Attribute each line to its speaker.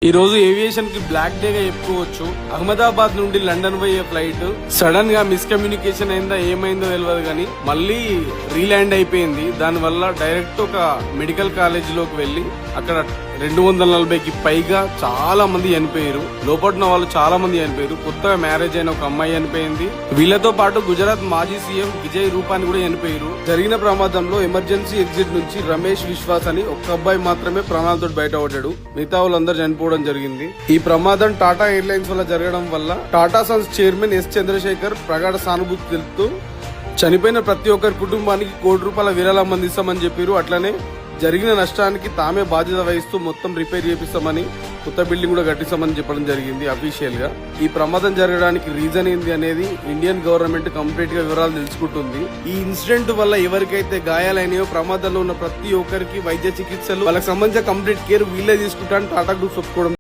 Speaker 1: ఈ రోజు ఏవియేషన్ కి బ్లాక్ డే గా చెప్పుకోవచ్చు. అహ్మదాబాద్ నుండి లండన్ పోయే ఫ్లైట్ సడన్ గా మిస్కమ్యూనికేషన్ అయిందా ఏమైందో తెలియదు కానీ మళ్ళీ రీల్యాండ్ అయిపోయింది. దాని వల్ల డైరెక్ట్ ఒక మెడికల్ కాలేజ్ లోకి వెళ్లి అక్కడ 240కి పైగా చాలా మంది చనిపోయారు. లోపడున్న వాళ్ళు చాలా మంది చనిపోయారు. కొత్తగా మ్యారేజ్ అయిన ఒక అమ్మాయి చనిపోయింది. వీళ్లతో పాటు గుజరాత్ మాజీ సీఎం విజయ్ రూపాని కూడా చనిపోయారు. జరిగిన ప్రమాదంలో ఎమర్జెన్సీ ఎగ్జిట్ నుంచి రమేష్ విశ్వాస్ అని ఒక్క అబ్బాయి మాత్రమే ప్రాణాలతో బయటపడ్డాడు. మిగతా వాళ్ళందరూ చనిపోవడం జరిగింది. ఈ ప్రమాదం టాటా ఎయిర్లైన్స్ వల్ల జరగడం వల్ల Tata sons chairman S Chandrasekhar ప్రగాఢ సానుభూతి తెలుపుతూ చనిపోయిన ప్రతి ఒక్కరి కుటుంబానికి ₹1 విరాళం అందిస్తామని చెప్పారు. అట్లనే జరిగిన నష్టానికి తామే బాధ్యత వహిస్తూ మొత్తం రిపేర్ చేపిస్తామని, కొత్త బిల్డింగ్ కూడా కట్టిస్తామని చెప్పడం జరిగింది అఫీషియల్ గా. ఈ ప్రమాదం జరగడానికి రీజన్ ఏంది అనేది ఇండియన్ గవర్నమెంట్ కంప్లీట్ గా వివరాలు తెలుసుకుంటుంది. ఈ ఇన్సిడెంట్ వల్ల ఎవరికైతే గాయాలైనాయో ప్రమాదంలో ఉన్న ప్రతి ఒక్కరికి వైద్య చికిత్సలు వాళ్ళకి సంబంధించిన కంప్లీట్ కేర్ వీళ్ళే తీసుకుంటారని టాటా గ్రూప్ చెప్పుకోవడం